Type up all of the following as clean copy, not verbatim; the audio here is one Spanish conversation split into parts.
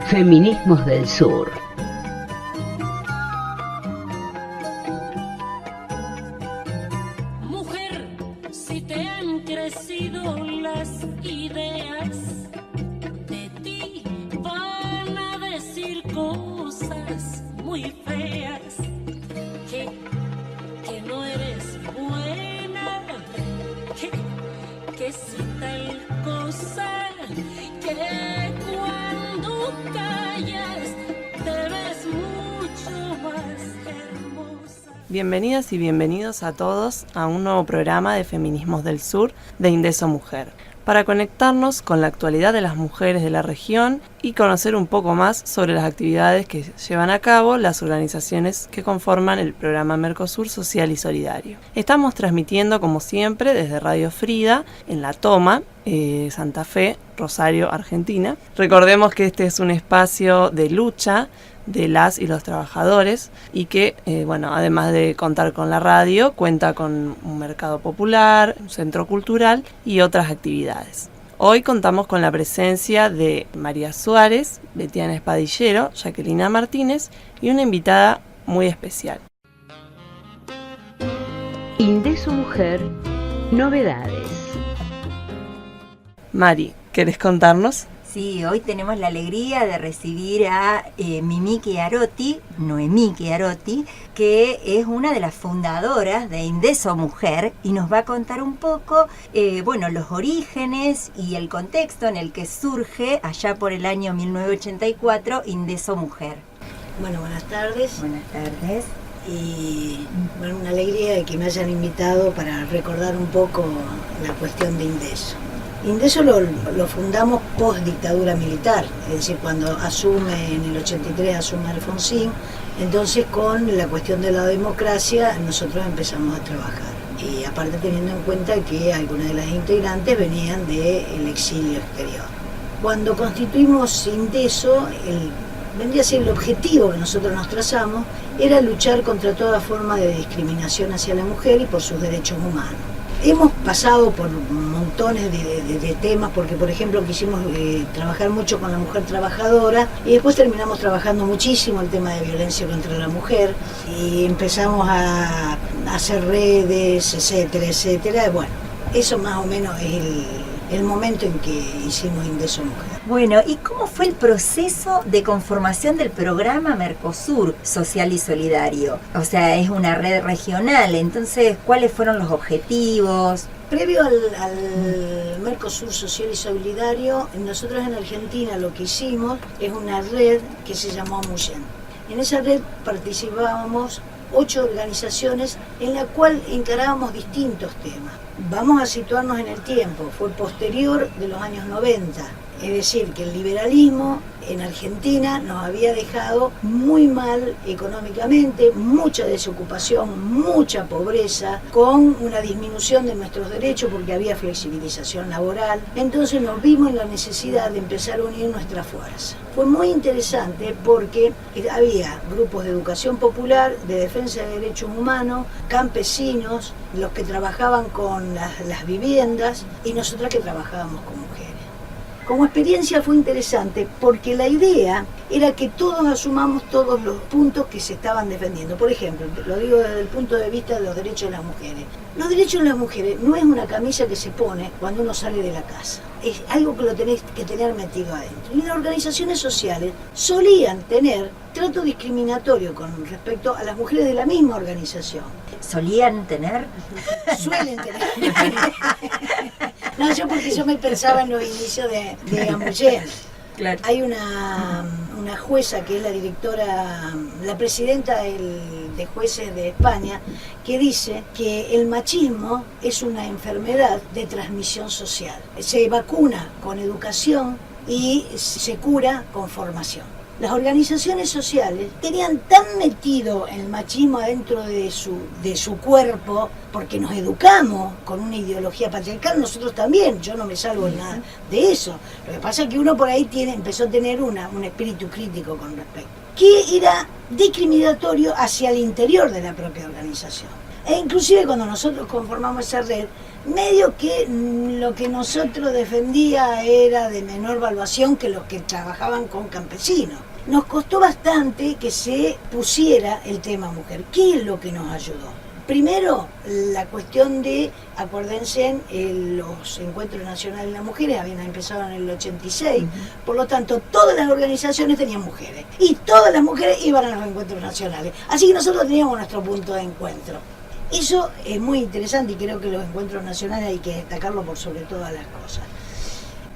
Feminismos del Sur. Mujer, si te han crecido las ideas, de ti van a decir cosas muy feas, que no eres buena, que si tal cosa, que cuando callas te ves mucho más hermosa. Bienvenidas y bienvenidos a todos a un nuevo programa de Feminismos del Sur de Indeso Mujer, para conectarnos con la actualidad de las mujeres de la región y conocer un poco más sobre las actividades que llevan a cabo las organizaciones que conforman el programa Mercosur Social y Solidario. Estamos transmitiendo, como siempre, desde Radio Frida, en La Toma, Santa Fe, Rosario, Argentina. Recordemos que este es un espacio de lucha de las y los trabajadores y que, además de contar con la radio, cuenta con un mercado popular, un centro cultural y otras actividades. Hoy contamos con la presencia de María Suárez, Betiana Espadillero, Jacquelina Martínez y una invitada muy especial. Indeso Mujer, novedades. Mari, ¿querés contarnos? Sí, hoy tenemos la alegría de recibir a Noemí Chiarotti, que es una de las fundadoras de Indeso Mujer y nos va a contar un poco, los orígenes y el contexto en el que surge allá por el año 1984 Indeso Mujer. Bueno, buenas tardes. Buenas tardes. Y una alegría de que me hayan invitado para recordar un poco la cuestión de Indeso. Indeso lo fundamos post dictadura militar, es decir, cuando en el 83 asume Alfonsín, entonces con la cuestión de la democracia nosotros empezamos a trabajar. Y aparte teniendo en cuenta que algunas de las integrantes venían del exilio exterior. Cuando constituimos Indeso, vendría a ser el objetivo que nosotros nos trazamos, era luchar contra toda forma de discriminación hacia la mujer y por sus derechos humanos. Hemos pasado por montones de temas, porque por ejemplo quisimos trabajar mucho con la mujer trabajadora y después terminamos trabajando muchísimo el tema de violencia contra la mujer y empezamos a hacer redes, etcétera. Bueno, eso más o menos es el momento en que hicimos Indeso Mujer. Bueno, ¿y cómo fue el proceso de conformación del programa Mercosur Social y Solidario? O sea, es una red regional, entonces, ¿cuáles fueron los objetivos? Previo al Mercosur Social y Solidario, nosotros en Argentina lo que hicimos es una red que se llamó Muyen. En esa red participábamos 8 organizaciones en la cual encarábamos distintos temas. Vamos a situarnos en el tiempo, fue posterior de los años 90. Es decir, que el liberalismo en Argentina nos había dejado muy mal económicamente, mucha desocupación, mucha pobreza, con una disminución de nuestros derechos porque había flexibilización laboral. Entonces nos vimos en la necesidad de empezar a unir nuestras fuerzas. Fue muy interesante porque había grupos de educación popular, de defensa de derechos humanos, campesinos, los que trabajaban con las viviendas y nosotras que trabajábamos con mujeres. Como experiencia fue interesante porque la idea era que todos asumamos todos los puntos que se estaban defendiendo. Por ejemplo, lo digo desde el punto de vista de los derechos de las mujeres. Los derechos de las mujeres no es una camisa que se pone cuando uno sale de la casa. Es algo que lo tenés que tener metido adentro. Y las organizaciones sociales solían tener trato discriminatorio con respecto a las mujeres de la misma organización. ¿Solían tener? Suelen tener. No, yo me pensaba en los inicios de Amuyen. Claro. Hay una jueza que es la directora, la presidenta de jueces de España, que dice que el machismo es una enfermedad de transmisión social. Se vacuna con educación y se cura con formación. Las organizaciones sociales tenían tan metido el machismo adentro de su cuerpo, porque nos educamos con una ideología patriarcal, nosotros también, yo no me salvo nada de eso. Lo que pasa es que uno por ahí empezó a tener un espíritu crítico con respecto, que era discriminatorio hacia el interior de la propia organización. E inclusive cuando nosotros conformamos esa red, medio que lo que nosotros defendía era de menor valuación que los que trabajaban con campesinos. Nos costó bastante que se pusiera el tema mujer. ¿Qué es lo que nos ayudó? Primero, la cuestión de, acuérdense, los encuentros nacionales de las mujeres habían empezado en el 86, por lo tanto todas las organizaciones tenían mujeres y todas las mujeres iban a los encuentros nacionales. Así que nosotros teníamos nuestro punto de encuentro. Eso es muy interesante y creo que los encuentros nacionales hay que destacarlo por sobre todas las cosas.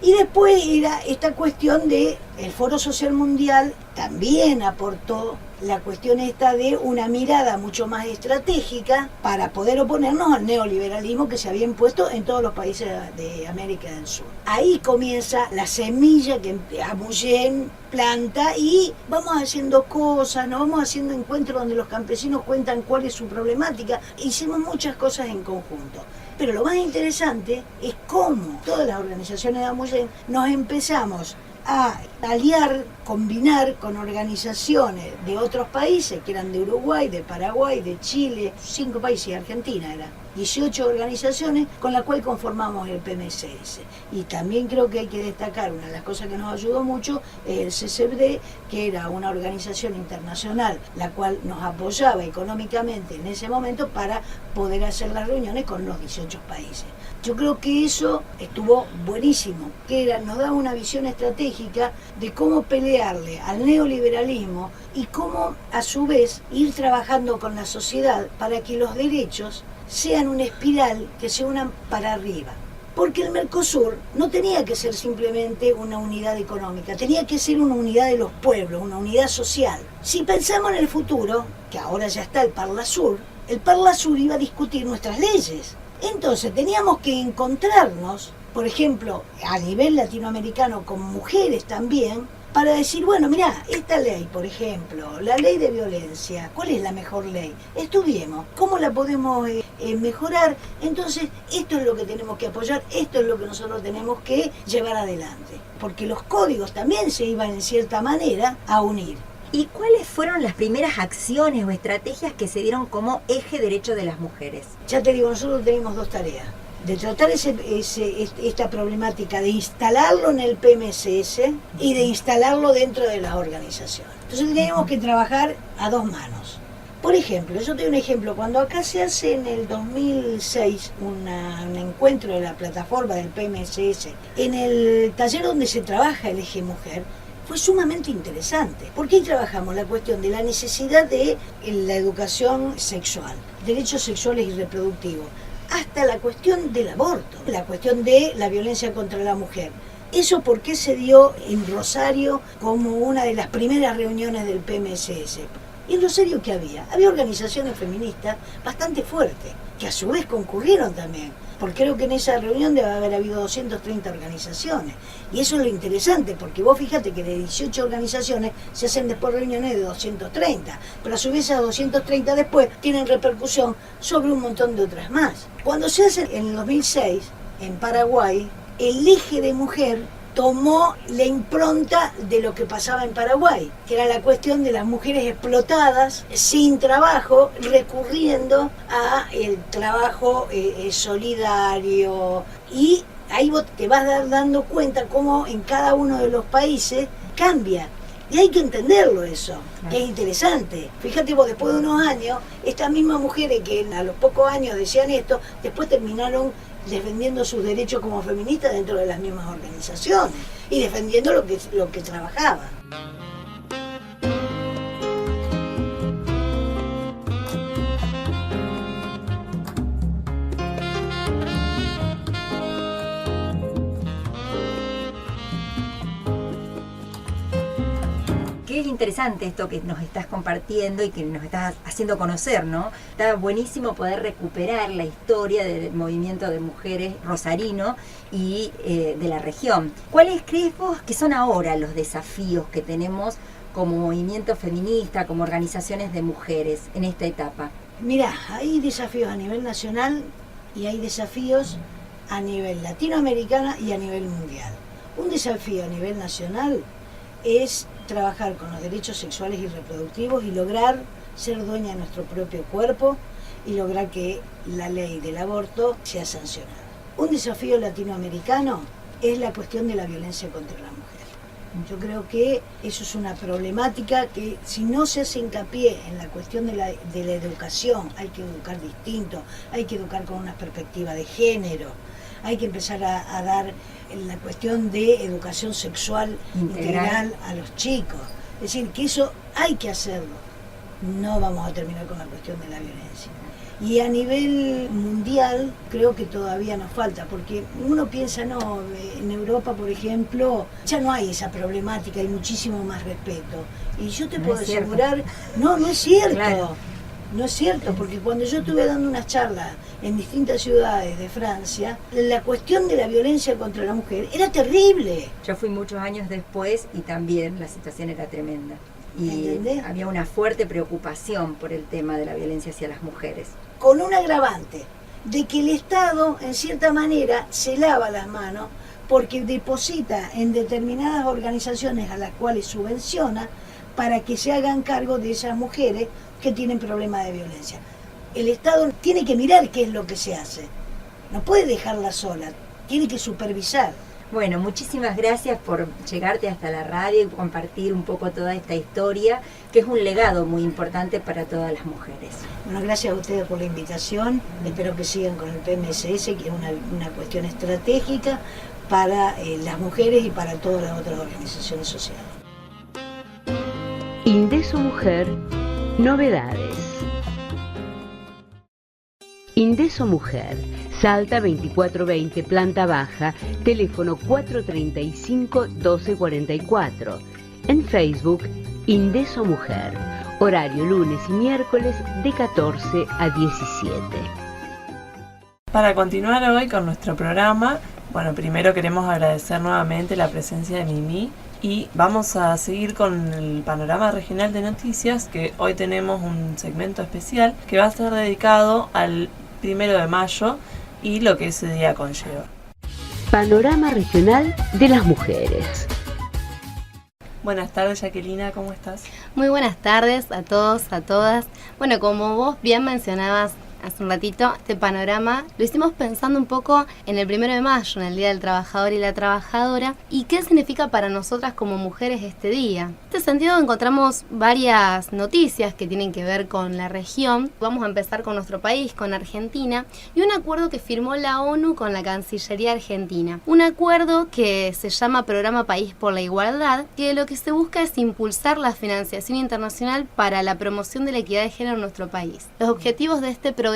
Y después era esta cuestión de el Foro Social Mundial también aportó la cuestión esta de una mirada mucho más estratégica para poder oponernos al neoliberalismo que se había impuesto en todos los países de América del Sur. Ahí comienza la semilla que Amouyén planta y vamos haciendo cosas, nos vamos haciendo encuentros donde los campesinos cuentan cuál es su problemática. Hicimos muchas cosas en conjunto. Pero lo más interesante es cómo todas las organizaciones de Amouyén nos empezamos a aliar, combinar con organizaciones de otros países, que eran de Uruguay, de Paraguay, de Chile, 5 países, y Argentina era, 18 organizaciones con las cuales conformamos el PMSS. Y también creo que hay que destacar, una de las cosas que nos ayudó mucho, es el CCBD, que era una organización internacional, la cual nos apoyaba económicamente en ese momento para poder hacer las reuniones con los 18 países. Yo creo que eso estuvo buenísimo, que nos daba una visión estratégica de cómo pelearle al neoliberalismo y cómo a su vez ir trabajando con la sociedad para que los derechos sean una espiral que se unan para arriba. Porque el Mercosur no tenía que ser simplemente una unidad económica, tenía que ser una unidad de los pueblos, una unidad social. Si pensamos en el futuro, que ahora ya está el Parlasur iba a discutir nuestras leyes. Entonces teníamos que encontrarnos, por ejemplo, a nivel latinoamericano con mujeres también, para decir, bueno, mirá, esta ley, por ejemplo, la ley de violencia, ¿cuál es la mejor ley? Estudiemos, ¿cómo la podemos mejorar? Entonces, esto es lo que tenemos que apoyar, esto es lo que nosotros tenemos que llevar adelante, porque los códigos también se iban en cierta manera a unir. ¿Y cuáles fueron las primeras acciones o estrategias que se dieron como eje derecho de las mujeres? Ya te digo, nosotros tenemos dos tareas. De tratar esta problemática, de instalarlo en el PMSS y de instalarlo dentro de las organizaciones. Entonces teníamos que trabajar a dos manos. Por ejemplo, yo te doy un ejemplo, cuando acá se hace en el 2006 un encuentro de la plataforma del PMSS, en el taller donde se trabaja el eje mujer, fue sumamente interesante, porque ahí trabajamos la cuestión de la necesidad de la educación sexual, derechos sexuales y reproductivos, hasta la cuestión del aborto, la cuestión de la violencia contra la mujer. ¿Eso por qué se dio en Rosario como una de las primeras reuniones del PMSS? ¿Y en Rosario qué había? Había organizaciones feministas bastante fuertes, que a su vez concurrieron también, porque creo que en esa reunión debe haber habido 230 organizaciones. Y eso es lo interesante, porque vos fíjate que de 18 organizaciones se hacen después reuniones de 230, pero a su vez esas 230 después tienen repercusión sobre un montón de otras más. Cuando se hace en el 2006, en Paraguay, el eje de mujer tomó la impronta de lo que pasaba en Paraguay, que era la cuestión de las mujeres explotadas, sin trabajo, recurriendo a el trabajo solidario. Y ahí vos te vas dando cuenta cómo en cada uno de los países cambia. Y hay que entenderlo eso, que es interesante. Fíjate vos, después de unos años, estas mismas mujeres que a los pocos años decían esto, después terminaron defendiendo sus derechos como feministas dentro de las mismas organizaciones y defendiendo lo que trabajaban. Qué interesante esto que nos estás compartiendo y que nos estás haciendo conocer, ¿no? Está buenísimo poder recuperar la historia del movimiento de mujeres rosarino y de la región. ¿Cuáles crees vos que son ahora los desafíos que tenemos como movimiento feminista, como organizaciones de mujeres en esta etapa? Mirá, hay desafíos a nivel nacional y hay desafíos a nivel latinoamericano y a nivel mundial. Un desafío a nivel nacional es trabajar con los derechos sexuales y reproductivos y lograr ser dueña de nuestro propio cuerpo y lograr que la ley del aborto sea sancionada. Un desafío latinoamericano es la cuestión de la violencia contra la mujer. Yo creo que eso es una problemática que si no se hace hincapié en la cuestión de la educación, hay que educar distinto, hay que educar con una perspectiva de género, hay que empezar a dar la cuestión de educación sexual integral a los chicos. Es decir, que eso hay que hacerlo. No vamos a terminar con la cuestión de la violencia. Y a nivel mundial creo que todavía nos falta, porque uno piensa, no, en Europa, por ejemplo, ya no hay esa problemática, hay muchísimo más respeto. Y yo te puedo asegurar, no es cierto. Claro. No es cierto, porque cuando yo estuve dando unas charlas en distintas ciudades de Francia, la cuestión de la violencia contra la mujer era terrible. Yo fui muchos años después y también la situación era tremenda. Y ¿entendés? Había una fuerte preocupación por el tema de la violencia hacia las mujeres. Con un agravante de que el Estado, en cierta manera, se lava las manos porque deposita en determinadas organizaciones a las cuales subvenciona para que se hagan cargo de esas mujeres que tienen problemas de violencia. El Estado tiene que mirar qué es lo que se hace. No puede dejarla sola, tiene que supervisar. Bueno, muchísimas gracias por llegarte hasta la radio y compartir un poco toda esta historia, que es un legado muy importante para todas las mujeres. Bueno, gracias a ustedes por la invitación. Espero que sigan con el PMSS, que es una cuestión estratégica para las mujeres y para todas las otras organizaciones sociales. Indeso Mujer, novedades. Indeso Mujer, Salta 2420, planta baja, teléfono 435-1244. En Facebook, Indeso Mujer, horario lunes y miércoles de 14 a 17. Para continuar hoy con nuestro programa, bueno, primero queremos agradecer nuevamente la presencia de Mimi y vamos a seguir con el panorama regional de noticias, que hoy tenemos un segmento especial que va a ser dedicado al 1 de mayo y lo que ese día conlleva. Panorama regional de las mujeres. Buenas tardes, Jacquelina, ¿cómo estás? Muy buenas tardes a todos, a todas. Bueno, como vos bien mencionabas hace un ratito, este panorama lo hicimos pensando un poco en el 1 de mayo, en el Día del Trabajador y la Trabajadora, y qué significa para nosotras como mujeres este día. En este sentido encontramos varias noticias que tienen que ver con la región. Vamos a empezar con nuestro país, con Argentina, y un acuerdo que firmó la ONU con la Cancillería Argentina. Un acuerdo que se llama Programa País por la Igualdad, que lo que se busca es impulsar la financiación internacional para la promoción de la equidad de género en nuestro país. Los objetivos de este programa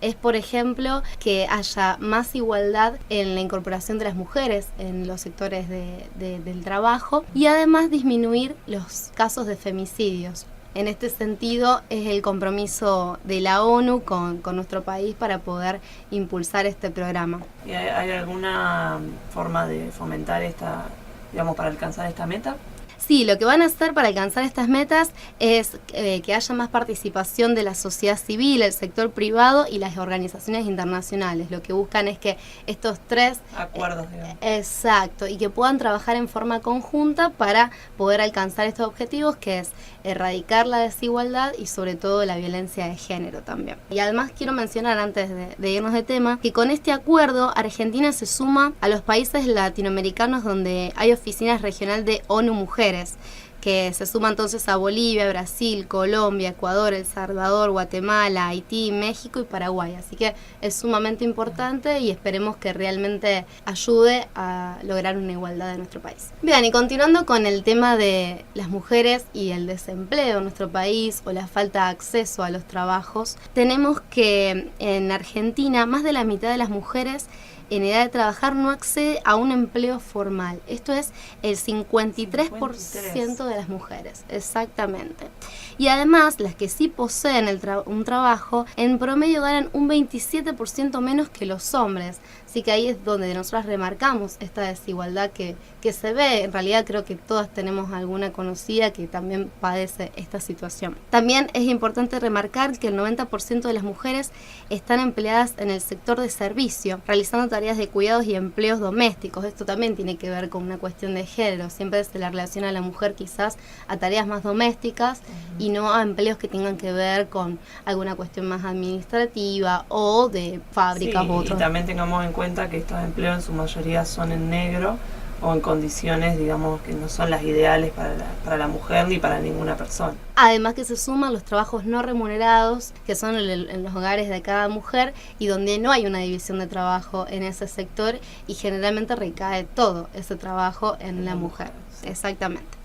es, por ejemplo, que haya más igualdad en la incorporación de las mujeres en los sectores del trabajo y además disminuir los casos de femicidios. En este sentido es el compromiso de la ONU con nuestro país para poder impulsar este programa. ¿Y hay alguna forma de fomentar para alcanzar esta meta? Sí, lo que van a hacer para alcanzar estas metas es que haya más participación de la sociedad civil, el sector privado y las organizaciones internacionales. Lo que buscan es que estos tres acuerdos, digamos. Exacto, y que puedan trabajar en forma conjunta para poder alcanzar estos objetivos, que es erradicar la desigualdad y sobre todo la violencia de género también. Y además quiero mencionar, antes de irnos de tema, que con este acuerdo Argentina se suma a los países latinoamericanos donde hay oficinas regionales de ONU Mujeres, que se suma entonces a Bolivia, Brasil, Colombia, Ecuador, El Salvador, Guatemala, Haití, México y Paraguay. Así que es sumamente importante y esperemos que realmente ayude a lograr una igualdad en nuestro país. Bien, y continuando con el tema de las mujeres y el desempleo en nuestro país o la falta de acceso a los trabajos, tenemos que en Argentina más de la mitad de las mujeres en edad de trabajar no accede a un empleo formal. Esto es el 53% de las mujeres, exactamente. Y además, las que sí poseen un trabajo, en promedio ganan un 27% menos que los hombres. Así que ahí es donde nosotras remarcamos esta desigualdad que se ve. En realidad creo que todas tenemos alguna conocida que también padece esta situación. También es importante remarcar que el 90% de las mujeres están empleadas en el sector de servicio, realizando tareas de cuidados y empleos domésticos. Esto también tiene que ver con una cuestión de género. Siempre se la relaciona a la mujer quizás a tareas más domésticas y no a empleos que tengan que ver con alguna cuestión más administrativa o de fábricas u otros. Y también tengamos en cuenta que estos empleos en su mayoría son en negro o en condiciones, digamos, que no son las ideales para la mujer ni para ninguna persona. Además que se suman los trabajos no remunerados, que son en los hogares de cada mujer y donde no hay una división de trabajo en ese sector y generalmente recae todo ese trabajo en la mujer. Exactamente.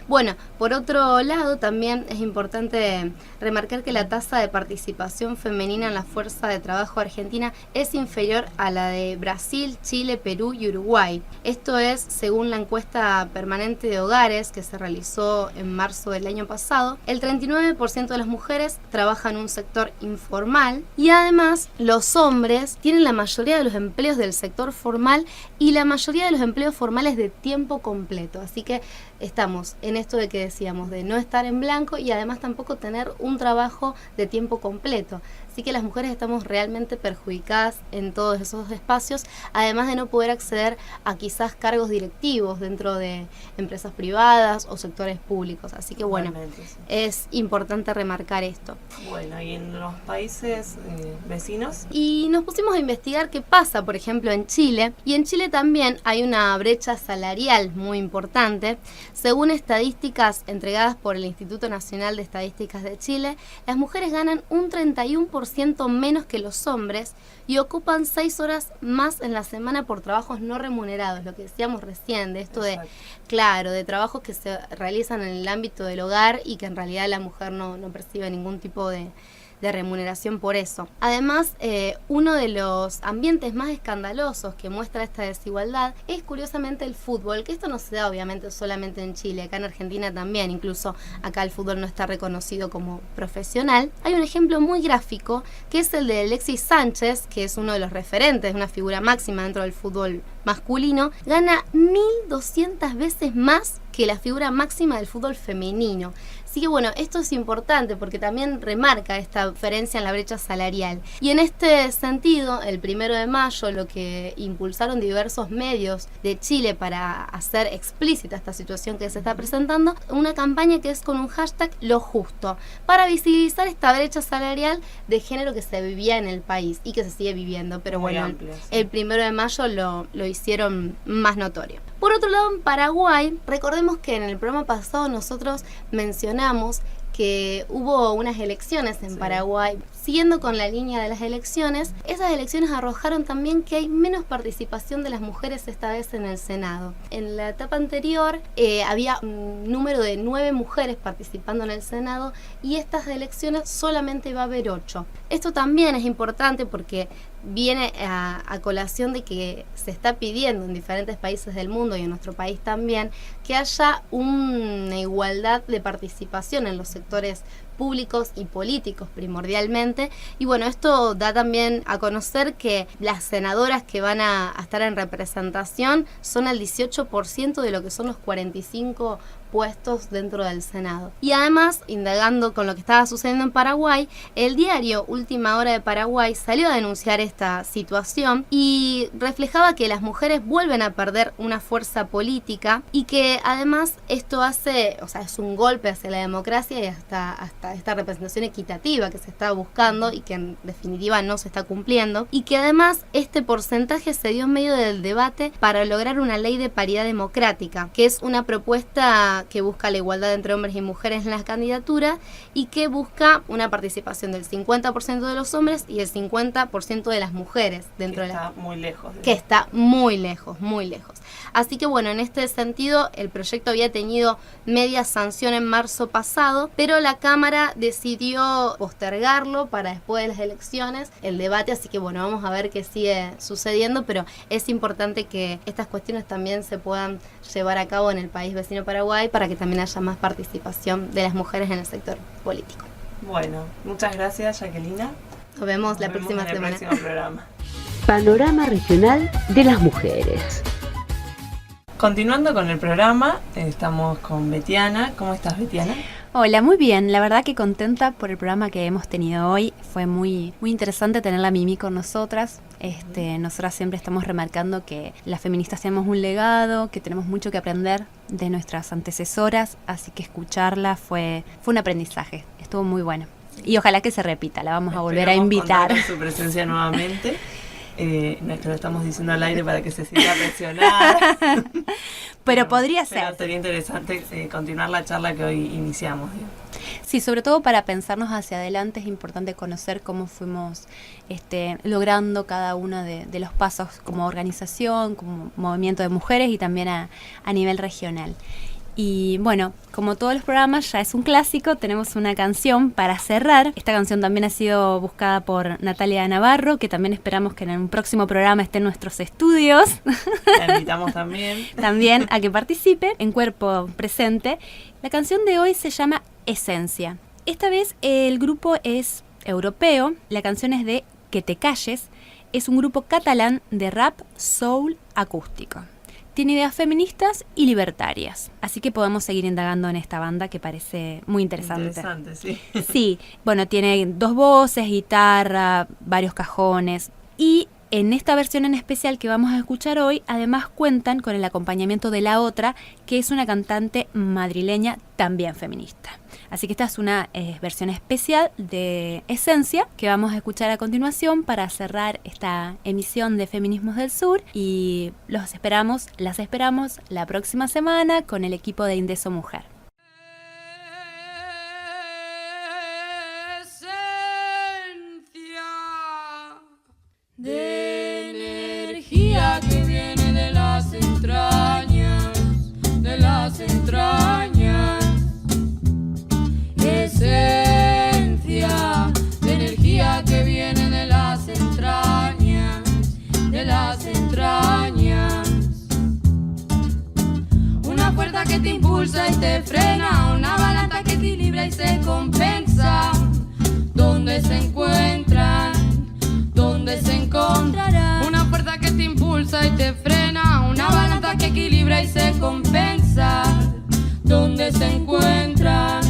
Bueno, por otro lado, también es importante remarcar que la tasa de participación femenina en la fuerza de trabajo argentina es inferior a la de Brasil, Chile, Perú y Uruguay. Esto es según la encuesta permanente de hogares que se realizó en marzo del año pasado. El 39% de las mujeres trabajan en un sector informal y además los hombres tienen la mayoría de los empleos del sector formal y la mayoría de los empleos formales de tiempo completo. Así que estamos en esto de que decíamos, de no estar en blanco y además tampoco tener un trabajo de tiempo completo. Así que las mujeres estamos realmente perjudicadas en todos esos espacios, además de no poder acceder a quizás cargos directivos dentro de empresas privadas o sectores públicos. Así que bueno, Sí. es importante remarcar esto. Bueno, y en los países vecinos. Y nos pusimos a investigar qué pasa, por ejemplo, en Chile. Y en Chile también hay una brecha salarial muy importante. Según estadísticas entregadas por el Instituto Nacional de Estadísticas de Chile, las mujeres ganan un 31% menos que los hombres y ocupan 6 horas más en la semana por trabajos no remunerados, lo que decíamos recién, de esto Exacto. de trabajos que se realizan en el ámbito del hogar y que en realidad la mujer no percibe ningún tipo de remuneración por eso. Además, uno de los ambientes más escandalosos que muestra esta desigualdad es curiosamente el fútbol, que esto no se da obviamente solamente en Chile, acá en Argentina también, incluso acá el fútbol no está reconocido como profesional. Hay un ejemplo muy gráfico que es el de Alexis Sánchez, que es uno de los referentes, una figura máxima dentro del fútbol masculino, gana 1.200 veces más que la figura máxima del fútbol femenino. Así que bueno, esto es importante porque también remarca esta diferencia en la brecha salarial. Y en este sentido, el 1 de mayo, lo que impulsaron diversos medios de Chile para hacer explícita esta situación que se está presentando, una campaña que es con un hashtag Lo Justo, para visibilizar esta brecha salarial de género que se vivía en el país y que se sigue viviendo. Pero Muy bueno, amplia, sí. el 1 de mayo lo hicieron más notorio. Por otro lado, en Paraguay, recordemos que en el programa pasado nosotros mencionamos que hubo unas elecciones en Paraguay. Siguiendo con la línea de las elecciones, esas elecciones arrojaron también que hay menos participación de las mujeres esta vez en el Senado. En la etapa anterior había un número de 9 mujeres participando en el Senado y estas elecciones solamente va a haber 8. Esto también es importante porque viene a colación de que se está pidiendo en diferentes países del mundo y en nuestro país también que haya una igualdad de participación en los sectores públicos y políticos primordialmente. Y bueno, esto da también a conocer que las senadoras que van a estar en representación son el 18% de lo que son los 45 puestos dentro del Senado. Y además, indagando con lo que estaba sucediendo en Paraguay, el diario Última Hora de Paraguay salió a denunciar esta situación y reflejaba que las mujeres vuelven a perder una fuerza política y que además esto hace, o sea, es un golpe hacia la democracia y hasta esta representación equitativa que se está buscando y que en definitiva no se está cumpliendo, y que además este porcentaje se dio en medio del debate para lograr una ley de paridad democrática, que es una propuesta que busca la igualdad entre hombres y mujeres en las candidaturas y que busca una participación del 50% de los hombres y el 50% de las mujeres dentro de la... Está muy lejos. Que está muy lejos, muy lejos. Así que bueno, en este sentido, el proyecto había tenido media sanción en marzo pasado, pero la Cámara decidió postergarlo para después de las elecciones, el debate, así que bueno, vamos a ver qué sigue sucediendo, pero es importante que estas cuestiones también se puedan llevar a cabo en el país vecino Paraguay para que también haya más participación de las mujeres en el sector político. Bueno, muchas gracias, Jacquelina. Nos vemos la próxima en el semana. próximo programa. Panorama Regional de las Mujeres. Continuando con el programa, estamos con Betiana. ¿Cómo estás, Betiana? Hola, muy bien. La verdad que contenta por el programa que hemos tenido hoy. Fue muy interesante tenerla a Mimi con nosotras. Nosotras siempre estamos remarcando que las feministas tenemos un legado, que tenemos mucho que aprender de nuestras antecesoras, así que escucharla fue un aprendizaje. Estuvo muy bueno. Y ojalá que se repita, la vamos a volver a invitar. Con su presencia nuevamente. Lo estamos diciendo al aire para que se sienta presionada. Pero podría ser. Pero sería interesante continuar la charla que hoy iniciamos. Sí, sobre todo para pensarnos hacia adelante es importante conocer cómo fuimos logrando cada uno de los pasos como organización, como movimiento de mujeres y también a nivel regional. Y bueno, como todos los programas, ya es un clásico, tenemos una canción para cerrar. Esta canción también ha sido buscada por Natalia Navarro, que también esperamos que en un próximo programa esté en nuestros estudios. La invitamos también. También a que participe en cuerpo presente. La canción de hoy se llama Esencia. Esta vez el grupo es europeo, la canción es de Que te calles, es un grupo catalán de rap soul acústico. Tiene ideas feministas y libertarias, así que podemos seguir indagando en esta banda que parece muy interesante. Interesante, sí. Sí, bueno, tiene 2 voces, guitarra, varios cajones y en esta versión en especial que vamos a escuchar hoy, además cuentan con el acompañamiento de La Otra, que es una cantante madrileña también feminista. Así que esta es una versión especial de Esencia que vamos a escuchar a continuación para cerrar esta emisión de Feminismos del Sur y las esperamos la próxima semana con el equipo de Indeso Mujer. De energía que viene de las entrañas, esencia, de energía que viene de las entrañas, una fuerza que te impulsa y te frena, una balanza que equilibra y se compensa, donde se encuentran, donde se encontrarán, una fuerza que te impulsa y te frena, una balanza que equilibra y se compensa, donde se encuentran.